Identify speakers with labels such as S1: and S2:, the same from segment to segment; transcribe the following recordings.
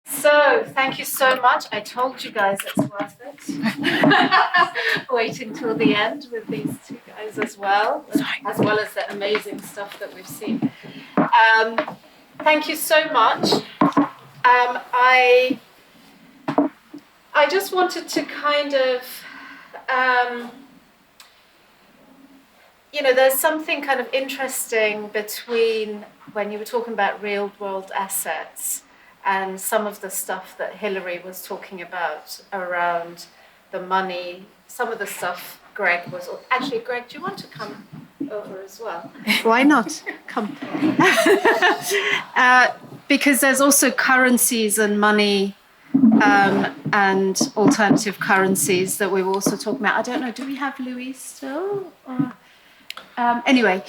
S1: So, thank you so much. I told you guys it's worth it. Waiting till the end with these two guys as well as the amazing stuff that we've seen. Thank you so much. I just wanted to kind of, there's something kind of interesting between when you were talking about real world assets and some of the stuff that Hilary was talking about around the money, some of the stuff Greg was... Actually, Greg, do you want to come over as well?
S2: Why not? Come. Because there's also currencies and money and alternative currencies that we were also talking about. I don't know, do we have Louise still? Anyway,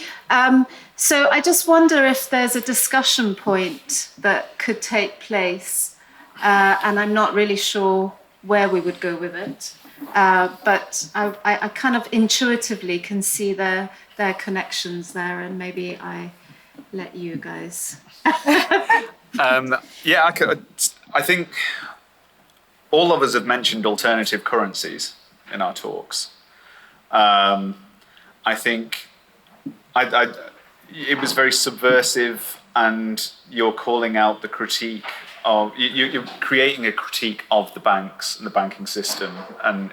S2: so I just wonder if there's a discussion point that could take place, and I'm not really sure where we would go with it, but I kind of intuitively can see their connections there, and maybe I let you guys.
S3: I think all of us have mentioned alternative currencies in our talks. I think it was very subversive, and you're calling out the critique of, you're creating a critique of the banks and the banking system, and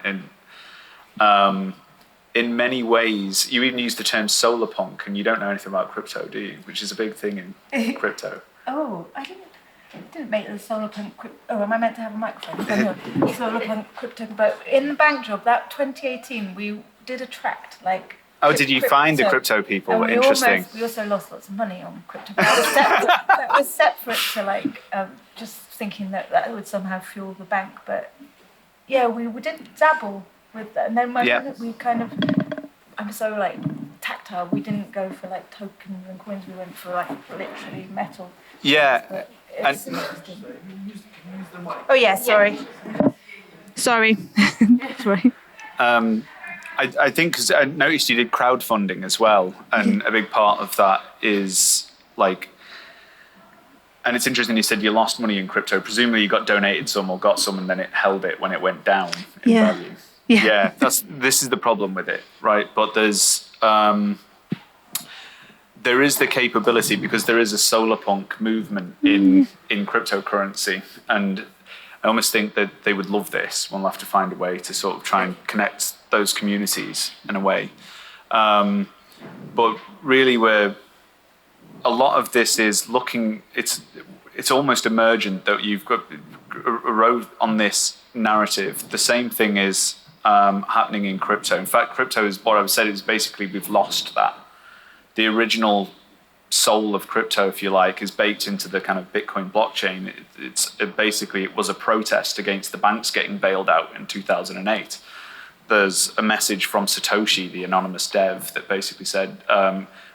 S3: in many ways, you even use the term solar punk, and you don't know anything about crypto, do you? Which is a big thing in crypto.
S4: Oh, I didn't make the solar punk. Oh, am I meant to have a microphone? No, solar punk crypto. But in the bank job, that 2018, we did a tract like.
S3: Oh, did you find the crypto people?
S4: And
S3: interesting.
S4: We also lost lots of money on crypto. That was separate to just thinking that would somehow fuel the bank. But yeah, we did dabble with that, and then we kind of. I'm so tactile. We didn't go for tokens and coins. We went for literally metal.
S3: Yeah.
S4: It's interesting. Oh yeah, sorry. Sorry. Sorry.
S3: I think, because I noticed you did crowdfunding as well, and a big part of that is and it's interesting you said you lost money in crypto. Presumably you got donated some or got some, and then it held it when it went down in value. Yeah, this is the problem with it, right? But there is the capability, because there is a solar punk movement in cryptocurrency, and I almost think that they would love this. We'll have to find a way to sort of try and connect those communities in a way. But really, where a lot of this is looking, it's almost emergent that you've got arose on this narrative. The same thing is happening in crypto. In fact, crypto is what I've said is basically we've lost that. The original soul of crypto, if you like, is baked into the kind of Bitcoin blockchain. It was a protest against the banks getting bailed out in 2008. There's a message from Satoshi, the anonymous dev, that basically said,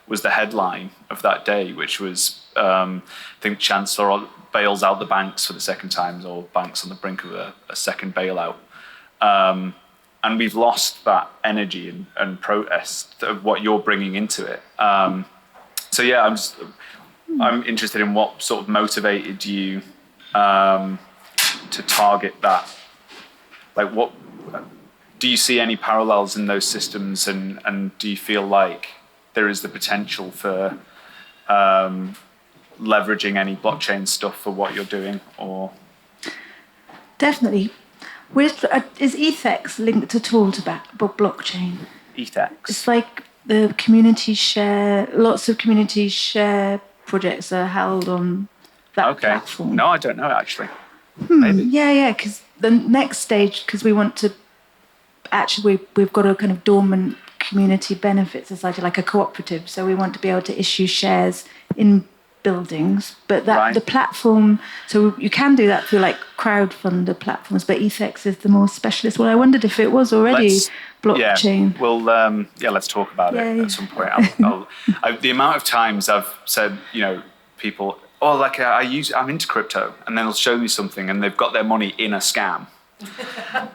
S3: was the headline of that day, which was, I think Chancellor bails out the banks for the second time, or banks on the brink of a second bailout. And we've lost that energy and protest of what you're bringing into it. So yeah, I'm interested in what sort of motivated you to target that. What do you see any parallels in those systems, and do you feel like there is the potential for leveraging any blockchain stuff for what you're doing? Or
S4: definitely. Is Ethex linked at all to blockchain?
S3: Ethex.
S4: It's the community share. Lots of community share projects are held on that platform.
S3: No, I don't know actually. Maybe.
S4: Yeah. Because the next stage, because we want to we've got a kind of dormant community benefit society, like a cooperative. So we want to be able to issue shares in buildings, but the platform, so you can do that through crowdfunder platforms, but Ethex is the more specialist one. I wondered if it was already blockchain.
S3: Yeah, well, let's talk about it at some point. The amount of times I've said, people, I'm into crypto, and then they'll show me something and they've got their money in a scam.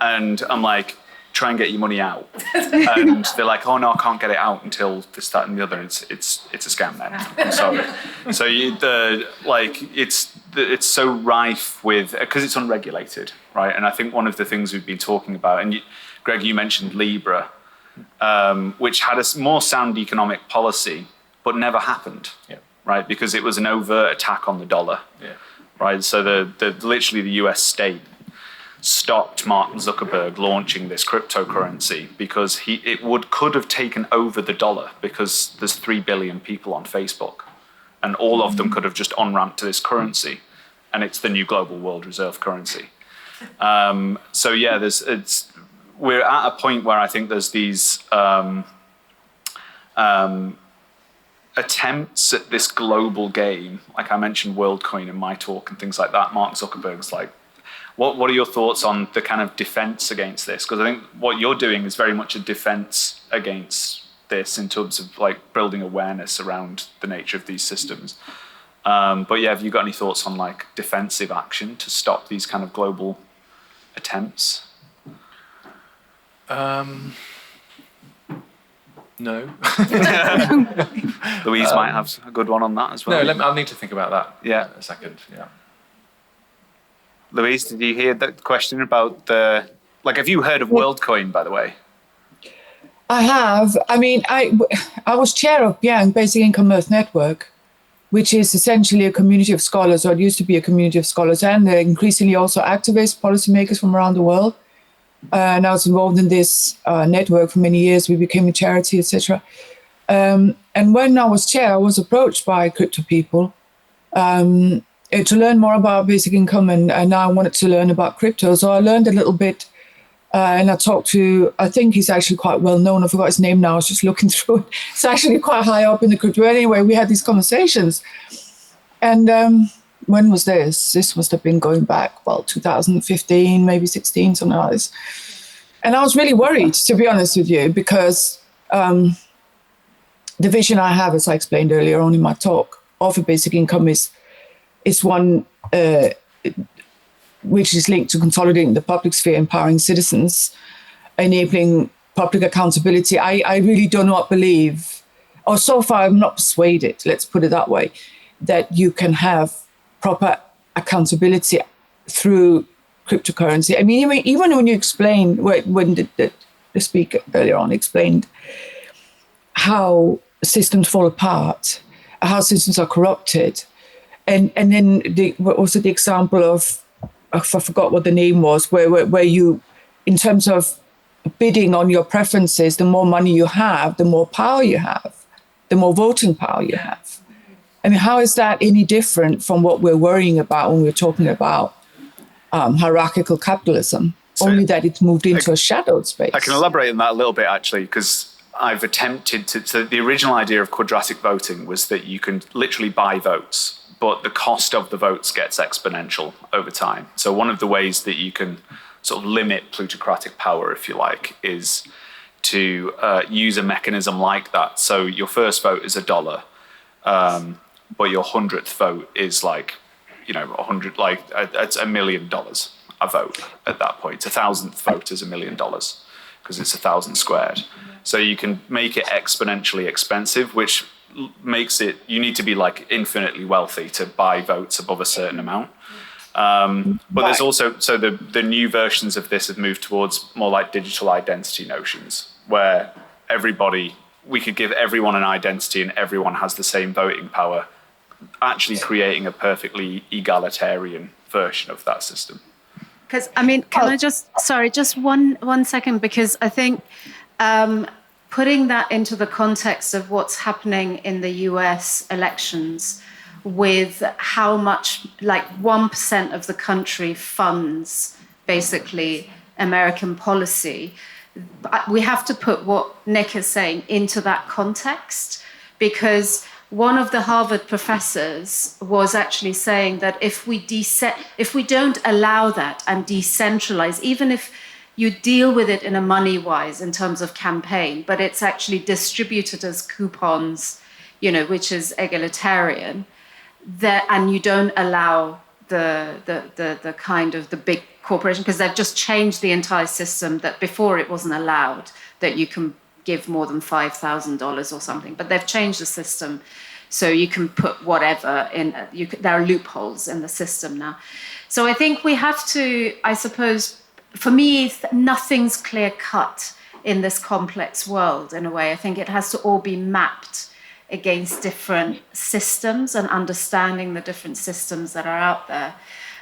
S3: And I'm like, try and get your money out. And they're like, oh no, I can't get it out until this, that, and the other. It's a scam then. I'm sorry. So it's so rife with, because it's unregulated, right? And I think one of the things we've been talking about, and Greg, you mentioned Libra, which had a more sound economic policy, but never happened, right? Because it was an overt attack on the dollar, right? So literally the US state stopped Mark Zuckerberg launching this cryptocurrency because could have taken over the dollar, because there's 3 billion people on Facebook, and all of them could have just on-ramped to this currency, and it's the new global world reserve currency. So yeah, we're at a point where I think there's these attempts at this global game. Like I mentioned WorldCoin in my talk and things like that. Mark Zuckerberg's like, what are your thoughts on the kind of defense against this? Because I think what you're doing is very much a defense against this in terms of like building awareness around the nature of these systems. But yeah, have you got any thoughts on like defensive action to stop these kind of global attempts?
S5: No.
S3: Louise might have a good one on that as well.
S5: No, I'll need to think about that.
S3: Yeah,
S5: a second. Yeah.
S3: Louise, did you hear that question about have you heard of WorldCoin, by the way?
S6: I have. I mean, I was chair of BIANG, Basic Income Earth Network, which is essentially a community of scholars, or it used to be a community of scholars, and increasingly also activists, policymakers from around the world. And I was involved in this network for many years. We became a charity, etc. And when I was chair, I was approached by crypto people to learn more about basic income, and I wanted to learn about crypto. So I learned a little bit, and I talked to, I think he's actually quite well known. I forgot his name now. I was just looking through it. It's actually quite high up in the crypto. Anyway, we had these conversations. And when was this? This must have been going back, 2015, maybe 16, something like this. And I was really worried, to be honest with you, because the vision I have, as I explained earlier on in my talk, of a basic income is one which is linked to consolidating the public sphere, empowering citizens, enabling public accountability. I really do not believe, or so far I'm not persuaded, let's put it that way, that you can have proper accountability through cryptocurrency. I mean, even when you explain, when the speaker earlier on explained how systems fall apart, how systems are corrupted, and then also the example of, I forgot what the name was, where you, in terms of bidding on your preferences, the more money you have, the more power you have, the more voting power you have. I mean, how is that any different from what we're worrying about when we're talking about hierarchical capitalism? So only that it's moved into a shadowed space.
S3: I can elaborate on that a little bit, actually, because I've attempted to. So the original idea of quadratic voting was that you can literally buy votes, but the cost of the votes gets exponential over time. So one of the ways that you can sort of limit plutocratic power, if you like, is to use a mechanism like that. So your first vote is $1, but your 100th vote is like, 100, like it's $1 million a vote at that point. 1,000th vote is $1 million because it's 1,000 squared. So you can make it exponentially expensive, which makes it, you need to be like infinitely wealthy to buy votes above a certain amount. But there's also, so the new versions of this have moved towards more like digital identity notions, where we could give everyone an identity and everyone has the same voting power, actually creating a perfectly egalitarian version of that system.
S2: Because, I mean, can I just one second, because I think putting that into the context of what's happening in the US elections, with how much, like 1% of the country funds basically American policy, we have to put what Nick is saying into that context, because one of the Harvard professors was actually saying that if we don't allow that and decentralize, even if you deal with it in a money-wise in terms of campaign, but it's actually distributed as coupons, which is egalitarian, and you don't allow the kind of the big corporation, because they've just changed the entire system that before it wasn't allowed that you can give more than $5,000 or something. But they've changed the system so you can put whatever in. There are loopholes in the system now. So I think we have to, I suppose, for me, nothing's clear cut in this complex world in a way. I think it has to all be mapped against different systems and understanding the different systems that are out there.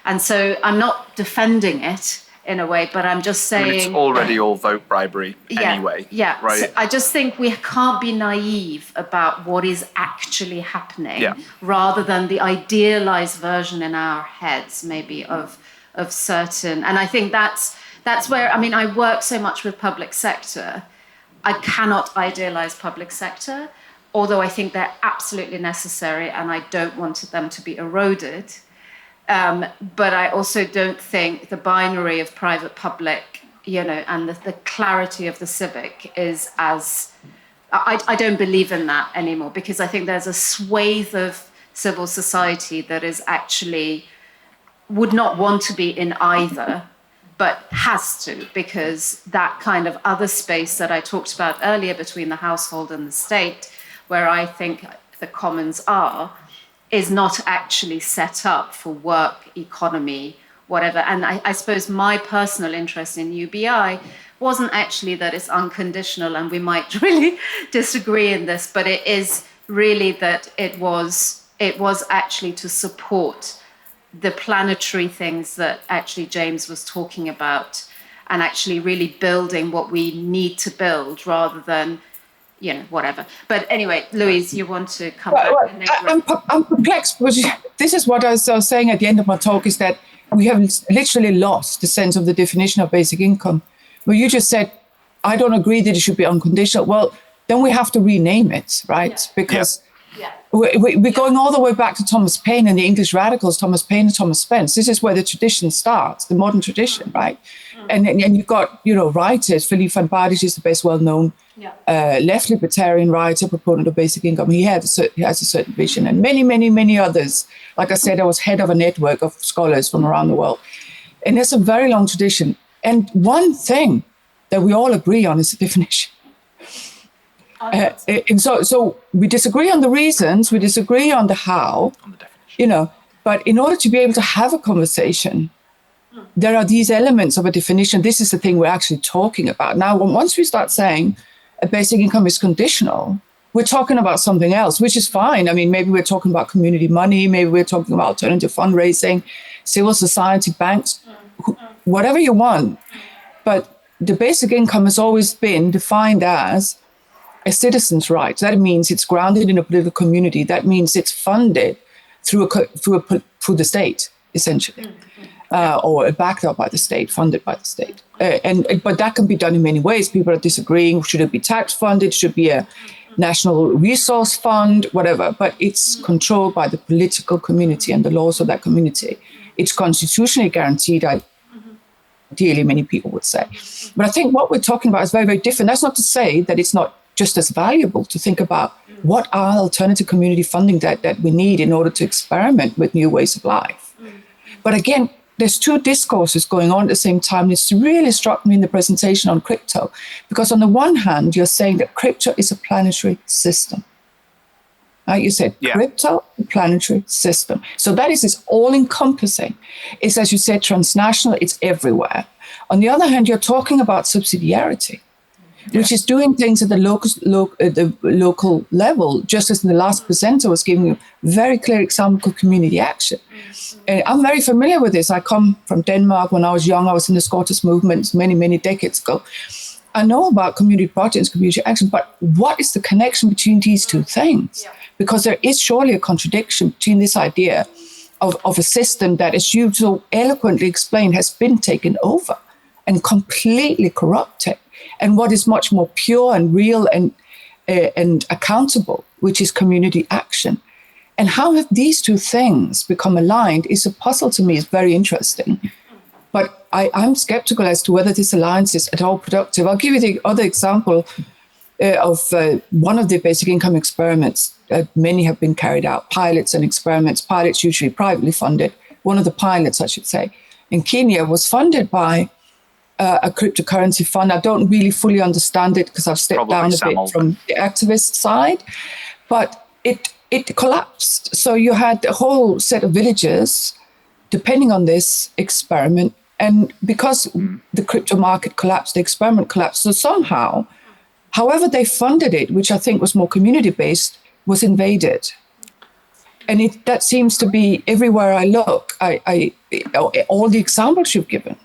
S2: And so I'm not defending it in a way, but I'm just saying...
S3: I mean, it's already all vote bribery anyway.
S2: Yeah,
S3: right?
S2: So I just think we can't be naive about what is actually happening rather than the idealized version in our heads maybe of certain... And I think that's where, I mean, I work so much with public sector. I cannot idealize public sector, although I think they're absolutely necessary and I don't want them to be eroded. But I also don't think the binary of private-public, and the clarity of the civic is as... I don't believe in that anymore, because I think there's a swathe of civil society that is actually would not want to be in either, but has to, because that kind of other space that I talked about earlier between the household and the state, where I think the commons are, is not actually set up for work, economy, whatever. And I suppose my personal interest in UBI wasn't actually that it's unconditional, and we might really disagree in this, but it is really that it was actually to support the planetary things that actually James was talking about, and actually really building what we need to build rather than whatever. But anyway, Louise, you want to come back?
S6: I'm perplexed, because this is what I was saying at the end of my talk, is that we have literally lost the sense of the definition of basic income. Well, you just said, I don't agree that it should be unconditional. Well, then we have to rename it, right?
S2: Yeah.
S6: Because we're going all the way back to Thomas Paine and the English radicals, Thomas Paine and Thomas Spence. This is where the tradition starts, the modern tradition, right? And you've got, writers. Philippe van Baartjes is the best well-known left libertarian writer, proponent of basic income. He has a certain vision, and many, many, many others. Like I said, I was head of a network of scholars from around the world. And there's a very long tradition. And one thing that we all agree on is the definition. And so we disagree on the reasons, we disagree on the how, on the definition. But in order to be able to have a conversation, there are these elements of a definition. This is the thing we're actually talking about. Now, once we start saying a basic income is conditional, we're talking about something else, which is fine. I mean, maybe we're talking about community money, maybe we're talking about alternative fundraising, civil society, banks, whatever you want. But the basic income has always been defined as a citizen's right. That means it's grounded in a political community. That means it's funded through the state, essentially, or backed up by the state, funded by the state. But that can be done in many ways. People are disagreeing. Should it be tax funded? Should it be a national resource fund? Whatever. But it's controlled by the political community and the laws of that community. It's constitutionally guaranteed, ideally, many people would say. But I think what we're talking about is very, very different. That's not to say that it's not just as valuable to think about what are alternative community funding that we need in order to experiment with new ways of life. But again, there's two discourses going on at the same time. It's really struck me in the presentation on crypto, because on the one hand, you're saying that crypto is a planetary system. You said crypto, planetary system. So that is all-encompassing. It's, as you said, transnational. It's everywhere. On the other hand, you're talking about subsidiarity, which is doing things at the local level, just as in the last presenter was giving you a very clear example of community action. And I'm very familiar with this. I come from Denmark. When I was young, I was in the Scottish movement many, many decades ago. I know about community projects, community action, but what is the connection between these two things? Because there is surely a contradiction between this idea of a system that, as you so eloquently explained, has been taken over and completely corrupted, and what is much more pure and real and accountable, which is community action. And how have these two things become aligned is a puzzle to me. It's very interesting. But I'm skeptical as to whether this alliance is at all productive. I'll give you the other example of one of the basic income experiments. Many have been carried out, pilots and experiments, pilots usually privately funded. One of the pilots, I should say, in Kenya was funded by a cryptocurrency fund. I don't really fully understand it because I've stepped
S3: Probably
S6: down a
S3: Sam
S6: bit
S3: Altman.
S6: from the activist side, but it collapsed. So you had a whole set of villages depending on this experiment. And because the crypto market collapsed, the experiment collapsed. So somehow, however they funded it, which I think was more community-based, was invaded. And that seems to be everywhere I look. All the examples you've given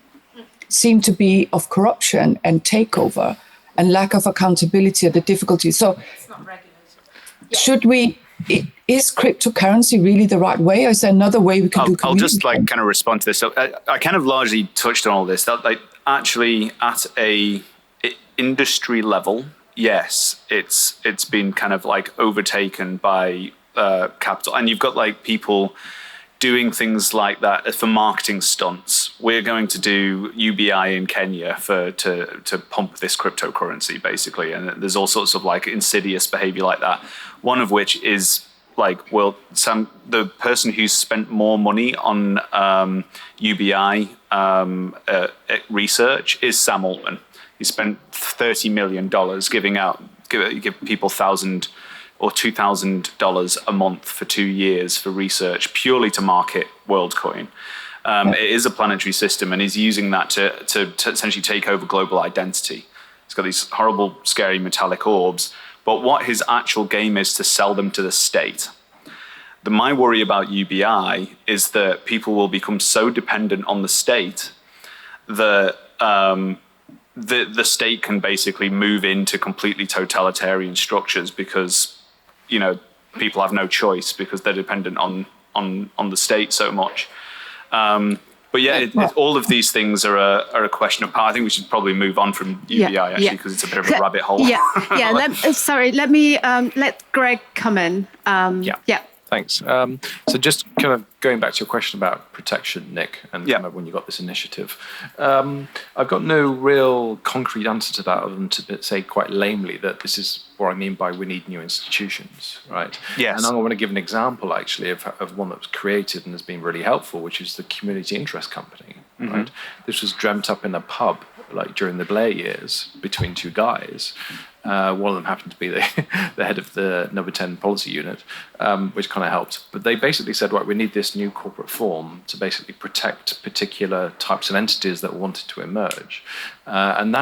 S6: seem to be of corruption and takeover and lack of accountability and the difficulty. So is cryptocurrency really the right way, or is there another way we can do community?
S3: I'll just kind of respond to this. So I kind of largely touched on all this. That actually at a industry level, yes, it's been kind of overtaken by capital, and you've got people doing things like that for marketing stunts. We're going to do UBI in Kenya to pump this cryptocurrency, basically. And there's all sorts of insidious behavior like that. One of which is the person who's spent more money on UBI research is Sam Altman. He spent $30 million give people $1,000 or $2,000 a month for 2 years for research, purely to market WorldCoin. It is a planetary system, and he's using that to essentially take over global identity. It's got these horrible, scary metallic orbs, but what his actual game is to sell them to the state. My worry about UBI is that people will become so dependent on the state that the state can basically move into completely totalitarian structures because people have no choice because they're dependent on the state so much. But all of these things are a question of power. I think we should probably move on from UBI because it's a bit of a rabbit hole.
S2: Let me let Greg come in.
S5: Thanks. So just kind of going back to your question about protection, Nick, and kind of when you got this initiative, I've got no real concrete answer to that other than to say quite lamely that this is what I mean by we need new institutions, right?
S3: Yes.
S5: And I want to give an example actually of one that was created and has been really helpful, which is the Community Interest Company, right? This was dreamt up in a pub during the Blair years between two guys. One of them happened to be the head of the number 10 policy unit, which kind of helped. But they basically said, right, we need this new corporate form to basically protect particular types of entities that wanted to emerge. And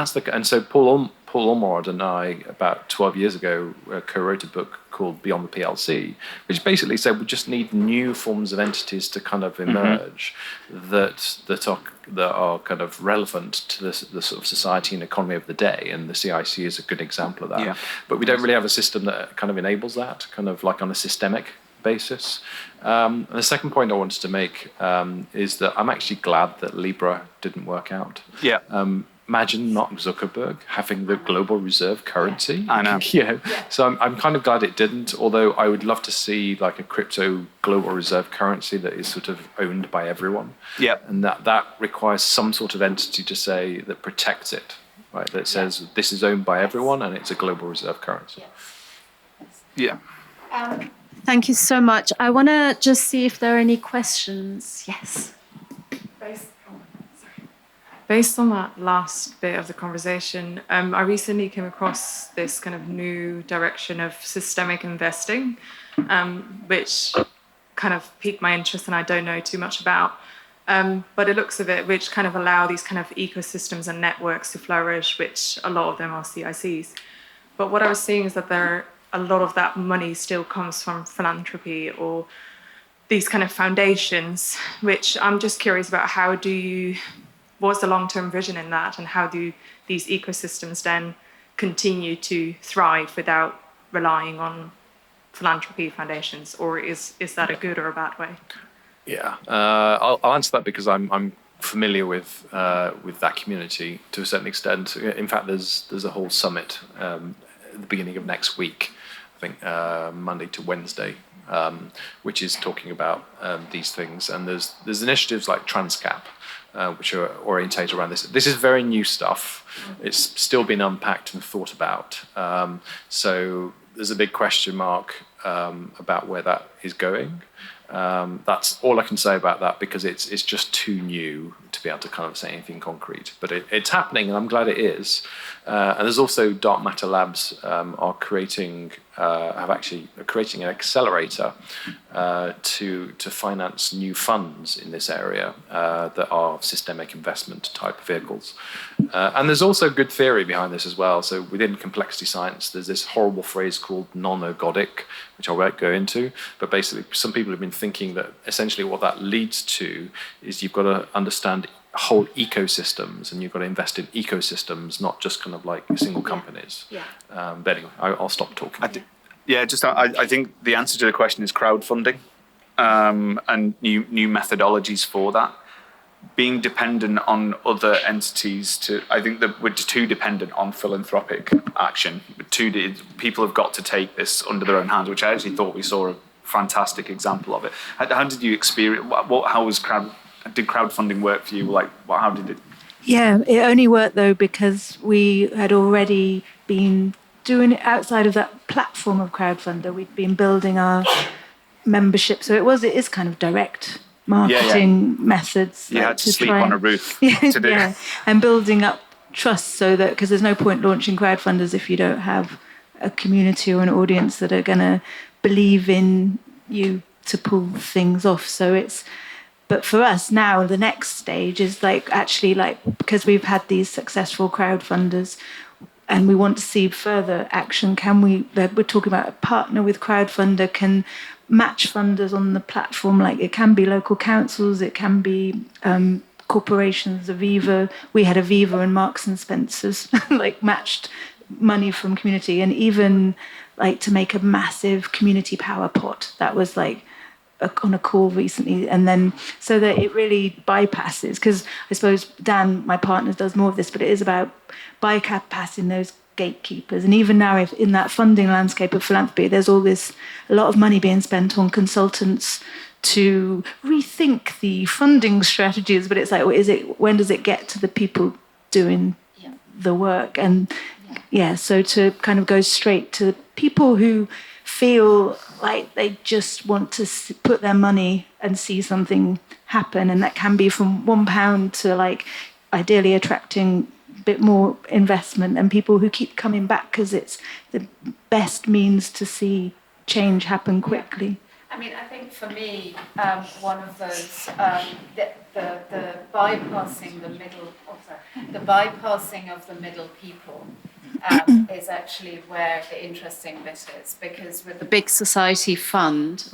S5: so Paul Ormrod and I, about 12 years ago, co-wrote a book called Beyond the PLC, which basically said we just need new forms of entities to kind of emerge that are kind of relevant to the sort of society and economy of the day, and the CIC is a good example of that. Yeah. But we don't really have a system that kind of enables that, kind of on a systemic basis. And the second point I wanted to make is that I'm actually glad that Libra didn't work out.
S3: Yeah.
S5: Imagine Mark Zuckerberg having the global reserve currency.
S3: I know.
S5: So I'm kind of glad it didn't, although I would love to see a crypto global reserve currency that is sort of owned by everyone. Yeah. And that requires some sort of entity to say that protects it, right? That says this is owned by everyone and it's a global reserve currency.
S3: Yeah.
S2: Thank you so much. I want to just see if there are any questions. Yes.
S7: Based on that last bit of the conversation, I recently came across this kind of new direction of systemic investing, which kind of piqued my interest and I don't know too much about. But it looks of it, which kind of allow these kind of ecosystems and networks to flourish, which a lot of them are CICs. But what I was seeing is that a lot of that money still comes from philanthropy or these kind of foundations, which I'm just curious about what's the long-term vision in that, and how do these ecosystems then continue to thrive without relying on philanthropy foundations, or is that a good or a bad way?
S5: Yeah, I'll answer that because I'm familiar with that community to a certain extent. In fact, there's a whole summit at the beginning of next week, I think Monday to Wednesday, which is talking about these things. And there's initiatives like Transcap, which are orientated around this. This is very new stuff. It's still been unpacked and thought about. So there's a big question mark about where that is going. That's all I can say about that, because it's just too new to be able to kind of say anything concrete. But it's happening, and I'm glad it is. And there's also Dark Matter Labs are creating an accelerator to finance new funds in this area that are systemic investment type vehicles. And there's also good theory behind this as well. So within complexity science, there's this horrible phrase called non-ergodic, which I won't go into, but basically some people have been thinking that essentially what that leads to is you've got to understand whole ecosystems, and you've got to invest in ecosystems, not just kind of like single companies. But anyway, I'll stop talking.
S3: I think the answer to the question is crowdfunding, and new methodologies for that. Being dependent on other entities I think that we're too dependent on philanthropic action. People have got to take this under their own hands, which I actually thought we saw a fantastic example of it. How did you experience? Did crowdfunding work for you? How did it?
S4: Yeah, it only worked though because we had already been doing it outside of that platform of crowdfunder. We'd been building our membership, so it is kind of direct marketing methods.
S3: You had to sleep on a roof to do.
S4: Yeah, and building up trust, so that, because there's no point launching crowdfunders if you don't have a community or an audience that are going to believe in you to pull things off. But for us now, the next stage is because we've had these successful crowdfunders and we want to see further action, we're talking about a partner with crowdfunder, can match funders on the platform. Like, it can be local councils, it can be corporations, Aviva. We had Aviva and Marks and Spencer's matched money from community, and even to make a massive community power pot. That was on a call recently, and then so that it really bypasses, because I suppose Dan, my partner, does more of this, but it is about bypassing those gatekeepers. And even now, if in that funding landscape of philanthropy, there's a lot of money being spent on consultants to rethink the funding strategies, but it's when does it get to the people doing the work? And so to kind of go straight to people who feel like they just want to put their money and see something happen, and that can be from £1 to ideally attracting a bit more investment, and people who keep coming back because it's the best means to see change happen quickly.
S1: I mean, I think for me, one of those, the bypassing of the middle people is actually where the interesting bit is, because with the Big Society Fund,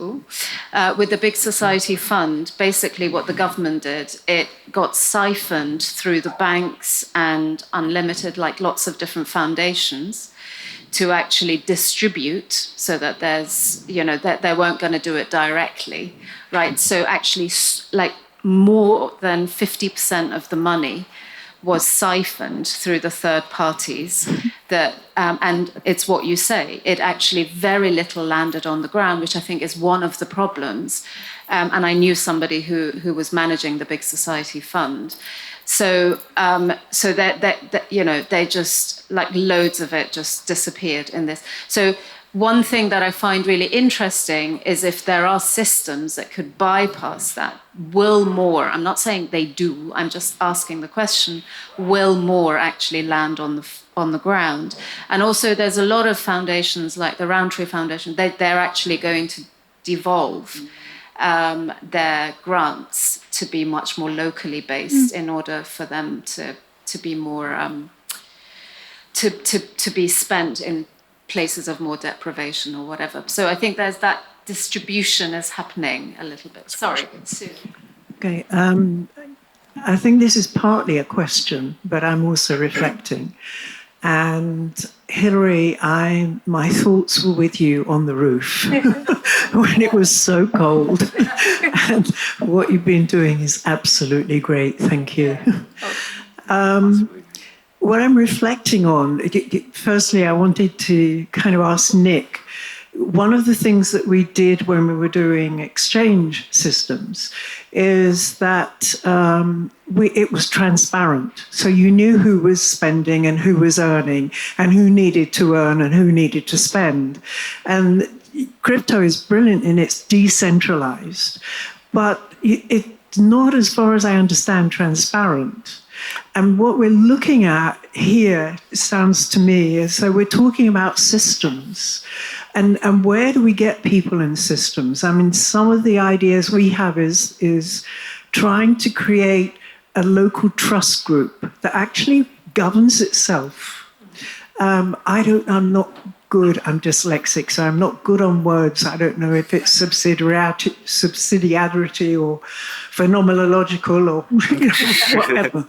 S1: basically what the government did, it got siphoned through the banks and Unlimited, lots of different foundations, to actually distribute, so that there's, that they weren't going to do it directly, right? So actually, more than 50% of the money was siphoned through the third parties. That and it's what you say. It actually very little landed on the ground, which I think is one of the problems. And I knew somebody who was managing the Big Society Fund. So that they just loads of it just disappeared in this. So one thing that I find really interesting is if there are systems that could bypass that, will more, I'm not saying they do, I'm just asking the question, will more actually land on the ground? And also there's a lot of foundations like the Roundtree Foundation, they're actually going to devolve their grants to be much more locally based in order for them to be more, to be spent in places of more deprivation or whatever. So I think there's that distribution is happening a little bit. Sorry, Sue.
S8: Okay, I think this is partly a question, but I'm also reflecting. And Hilary, my thoughts were with you on the roof when it was so cold. And what you've been doing is absolutely great. Thank you. What I'm reflecting on, firstly, I wanted to kind of ask Nick, one of the things that we did when we were doing exchange systems is that it was transparent. So you knew who was spending and who was earning and who needed to earn and who needed to spend. And crypto is brilliant in it's decentralized, but it's not, as far as I understand, transparent. And what we're looking at here, sounds to me, is so we're talking about systems. And where do we get people in systems? I mean, some of the ideas we have is trying to create a local trust group that actually governs itself. I'm not good, I'm dyslexic, so I'm not good on words. I don't know if it's subsidiarity or phenomenological or whatever.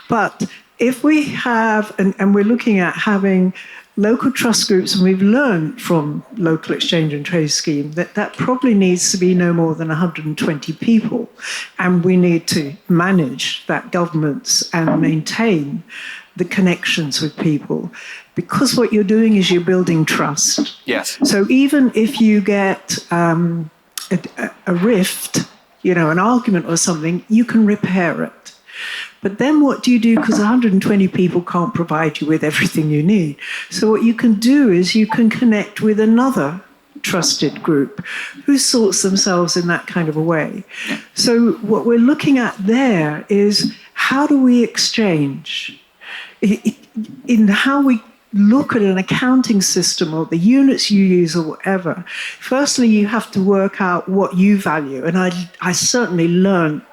S8: But if we have, and we're looking at having local trust groups, and we've learned from local exchange and trade scheme that probably needs to be no more than 120 people. And we need to manage that governance and maintain the connections with people. Because what you're doing is you're building trust.
S3: Yes.
S8: So even if you get a rift, an argument or something, you can repair it. But then what do you do? Because 120 people can't provide you with everything you need. So what you can do is you can connect with another trusted group who sorts themselves in that kind of a way. So what we're looking at there is how do we exchange? In how we look at an accounting system or the units you use or whatever, firstly, you have to work out what you value. And I certainly learned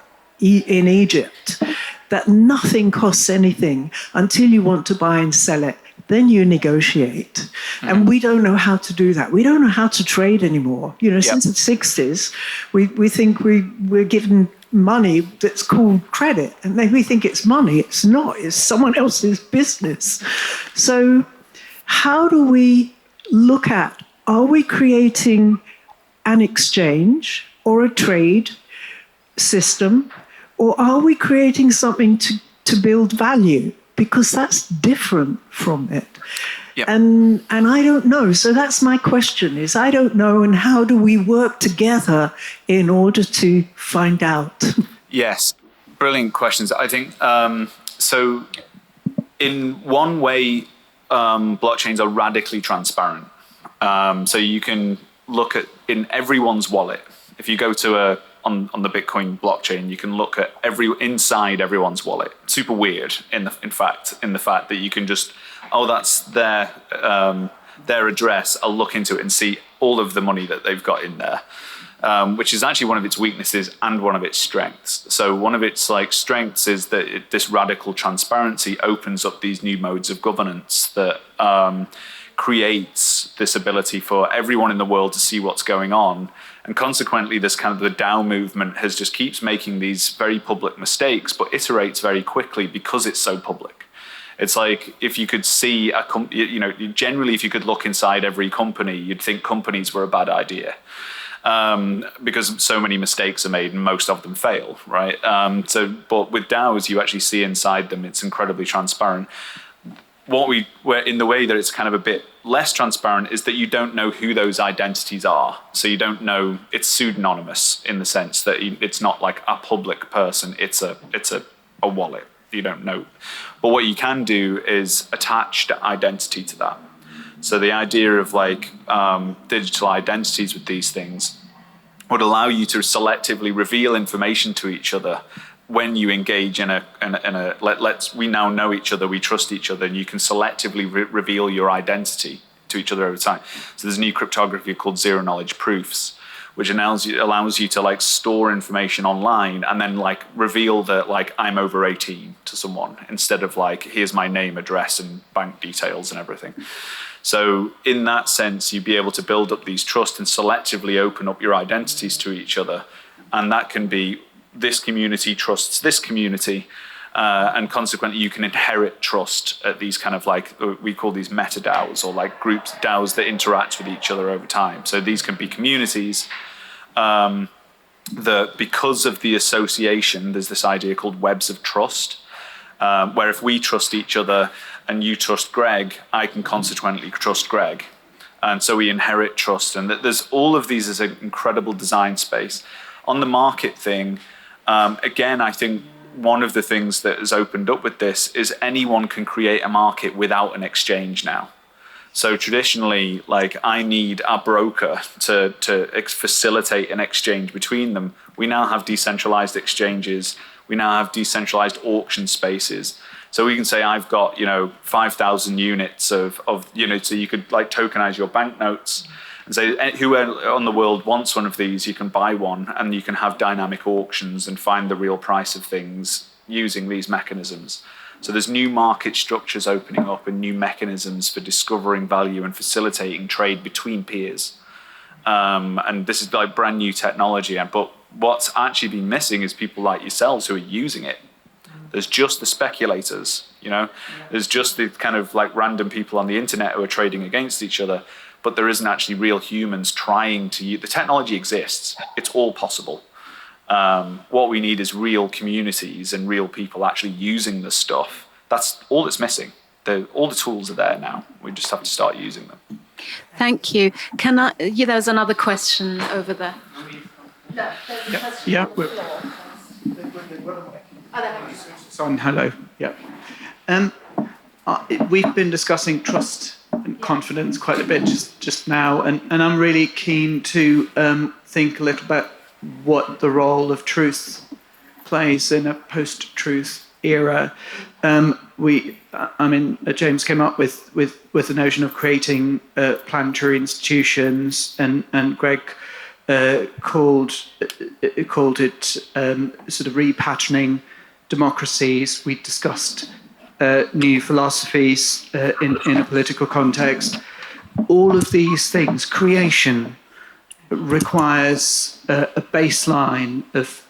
S8: in Egypt that nothing costs anything until you want to buy and sell it. Then you negotiate. And we don't know how to do that. We don't know how to trade anymore. Since the 60s, we think we're given money that's called credit. And then we think it's money. It's not. It's someone else's business. So how do we look at, are we creating an exchange or a trade system, or are we creating something to build value? Because that's different from it. Yep. And I don't know. So that's my question, is I don't know, and how do we work together in order to find out? Yes,
S3: brilliant questions. I think, so in one way, blockchains are radically transparent. So you can look at in everyone's wallet. If you go to on the Bitcoin blockchain, you can look at inside everyone's wallet. Super weird in the fact that you can just, that's their address. I'll look into it and see all of the money that they've got in there, which is actually one of its weaknesses and one of its strengths. So one of its strengths is that this radical transparency opens up these new modes of governance that creates this ability for everyone in the world to see what's going on. And consequently, this kind of the DAO movement just keeps making these very public mistakes, but iterates very quickly because it's so public. It's like if you could see generally if you could look inside every company, you'd think companies were a bad idea. Because so many mistakes are made and most of them fail, right? But with DAOs, you actually see inside them, it's incredibly transparent. Where in the way that it's kind of a bit less transparent is that you don't know who those identities are. So you don't know, it's pseudonymous in the sense that it's not like a public person, it's a wallet. You don't know. But what you can do is attach the identity to that. So the idea of digital identities with these things would allow you to selectively reveal information to each other when you engage in we now know each other, we trust each other, and you can selectively reveal your identity to each other over time. So there's a new cryptography called zero knowledge proofs, which allows you to store information online and then reveal that I'm over 18 to someone instead of here's my name, address, and bank details and everything. So in that sense, you'd be able to build up these trust and selectively open up your identities to each other, and that can be this community trusts this community, and consequently you can inherit trust at these kind of we call these meta DAOs, or groups DAOs that interact with each other over time. So these can be communities that, because of the association, there's this idea called webs of trust, where if we trust each other and you trust Greg, I can consequently trust Greg. And so we inherit trust, and there's all of these as an incredible design space. On the market thing, again, I think one of the things that has opened up with this is anyone can create a market without an exchange now. So traditionally, like, I need a broker to facilitate an exchange between them. We now have decentralized exchanges. We now have decentralized auction spaces. So we can say, I've got, 5,000 units of so you could like tokenize your banknotes and say, whoever on the world wants one of these, you can buy one, and you can have dynamic auctions and find the real price of things using these mechanisms. So there's new market structures opening up and new mechanisms for discovering value and facilitating trade between peers. And this is like brand new technology. But what's actually been missing is people like yourselves who are using it. There's just the speculators, There's just the kind of like random people on the internet who are trading against each other. But there isn't actually real humans trying to use. The technology exists. It's all possible. What we need is real communities and real people actually using the stuff. That's all that's missing. All the tools are there now. We just have to start using them.
S2: Thank you. There's another question over there. No, there's a question on the floor.
S9: Son, hello. Yeah. We've been discussing trust and confidence quite a bit just now, and I'm really keen to think a little about what the role of truth plays in a post-truth era. James came up with the notion of creating planetary institutions, and Greg called it sort of repatterning democracies. We discussed new philosophies in a political context. All of these things, creation requires a baseline of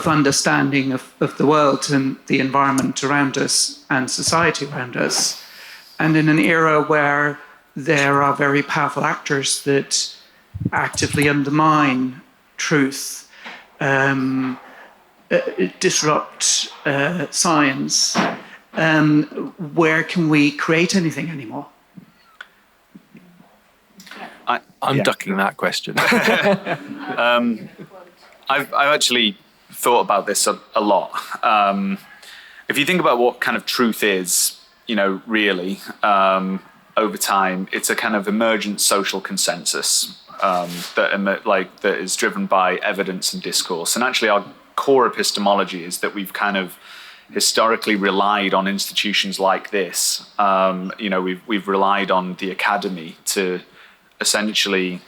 S9: understanding of the world and the environment around us and society around us. And in an era where there are very powerful actors that actively undermine truth, disrupt science, where can we create anything anymore?
S5: I'm ducking that question.
S3: I've actually thought about this a lot. If you think about what kind of truth is, really, over time, it's a kind of emergent social consensus that is driven by evidence and discourse. And actually, our core epistemology is that we've kind of historically relied on institutions like this. We've relied on the academy to essentially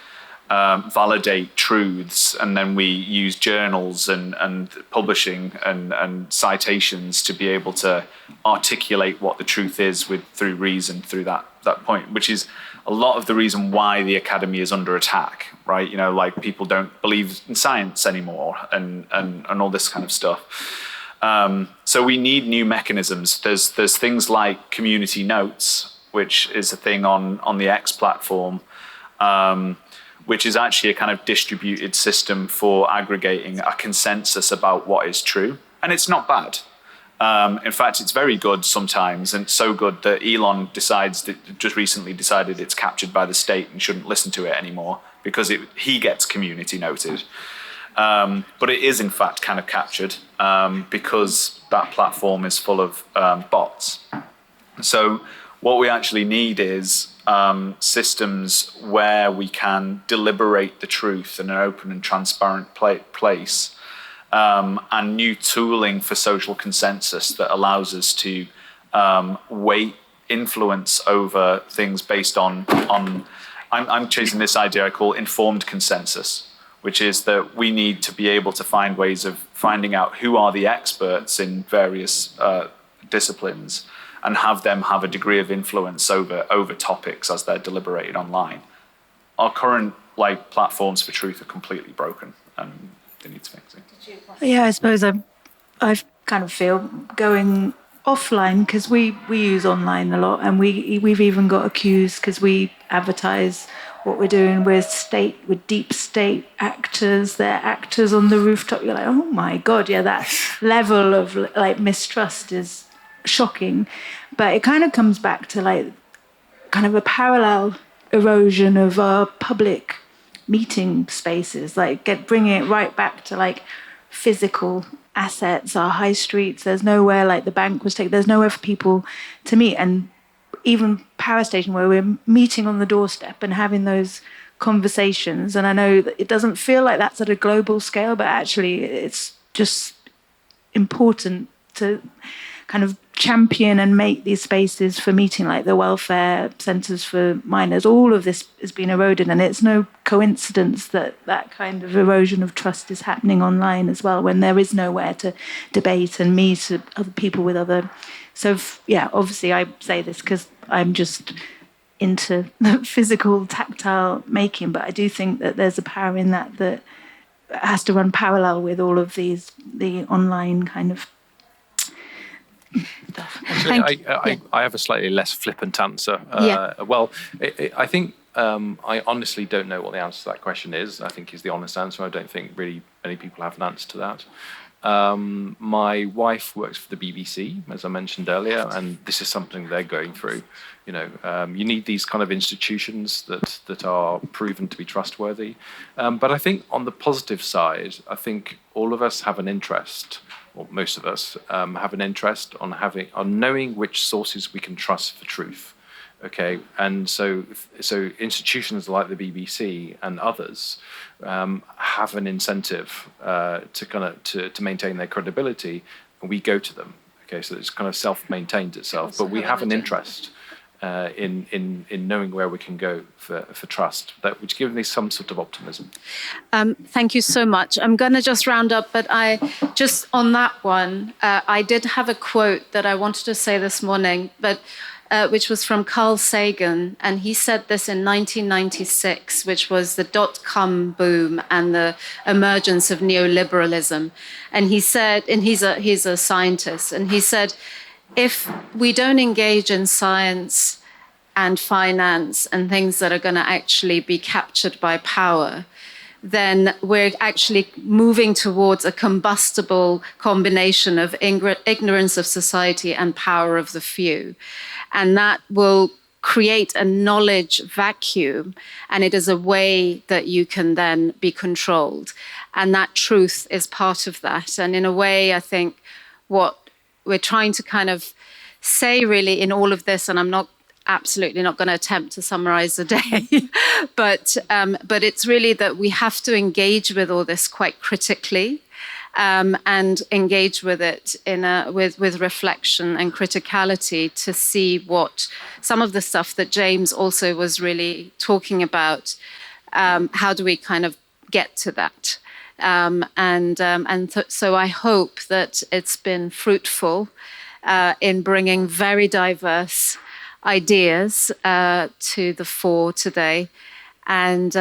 S3: validate truths, and then we use journals and publishing and citations to be able to articulate what the truth is through reason, through that point, which is a lot of the reason why the academy is under attack, right? Like people don't believe in science anymore and all this kind of stuff. So we need new mechanisms. There's things like community notes, which is a thing on the X platform, which is actually a kind of distributed system for aggregating a consensus about what is true. And it's not bad. In fact, it's very good sometimes, and so good that Elon just recently decided it's captured by the state and shouldn't listen to it anymore because he gets community noted. But it is in fact kind of captured because that platform is full of bots. So what we actually need is systems where we can deliberate the truth in an open and transparent place, and new tooling for social consensus that allows us to weight influence over things based on I'm chasing this idea I call informed consensus, which is that we need to be able to find ways of finding out who are the experts in various disciplines and have them have a degree of influence over topics as they're deliberated online. Our current platforms for truth are completely broken and they need fixing.
S4: Yeah, I suppose I kind of feel going offline, because we use online a lot, and we've even got accused because we advertise what we're doing with deep state actors. They're actors on the rooftop. You're like, oh my God, yeah, that level of mistrust is shocking. But it kind of comes back to kind of a parallel erosion of our public meeting spaces, bringing it right back to physical assets, our high streets. There's nowhere the bank was taken. There's nowhere for people to meet, and even power station where we're meeting on the doorstep and having those conversations. And I know that it doesn't feel like that's at a global scale, but actually it's just important to kind of champion and make these spaces for meeting, like the welfare centres for minors. All of this has been eroded, and it's no coincidence that that kind of erosion of trust is happening online as well, when there is nowhere to debate and meet other people with other. So yeah, obviously I say this because I'm just into the physical, tactile making, but I do think that there's a power in that has to run parallel with all of the online kind of stuff.
S5: Actually, I have a slightly less flippant answer. Well, I think I honestly don't know what the answer to that question is. I think is the honest answer. I don't think really many people have an answer to that. My wife works for the BBC, as I mentioned earlier, and this is something they're going through. You need these kind of institutions that are proven to be trustworthy. But I think on the positive side, I think all of us have an interest, or most of us have an interest on knowing which sources we can trust for truth. Okay, and so institutions like the BBC and others have an incentive to maintain their credibility, and we go to them. Okay, so it's kind of self-maintained itself, but we have an interest in knowing where we can go for trust, which gives me some sort of optimism.
S2: Thank you so much. I'm going to just round up, but just on that one, I did have a quote that I wanted to say this morning, but which was from Carl Sagan, and he said this in 1996, which was the dot-com boom and the emergence of neoliberalism. And he said, and he's a scientist, and he said, if we don't engage in science and finance and things that are going to actually be captured by power, then we're actually moving towards a combustible combination of ignorance of society and power of the few. And that will create a knowledge vacuum, and it is a way that you can then be controlled. And that truth is part of that. And in a way, I think what we're trying to kind of say really in all of this, and I'm absolutely not going to attempt to summarize the day, but it's really that we have to engage with all this quite critically, and engage with it with reflection and criticality to see what some of the stuff that James also was really talking about. How do we kind of get to that? So I hope that it's been fruitful in bringing very diverse ideas to the fore today. And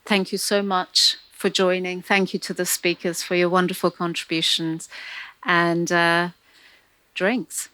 S2: thank you so much for joining. Thank you to the speakers for your wonderful contributions, and drinks.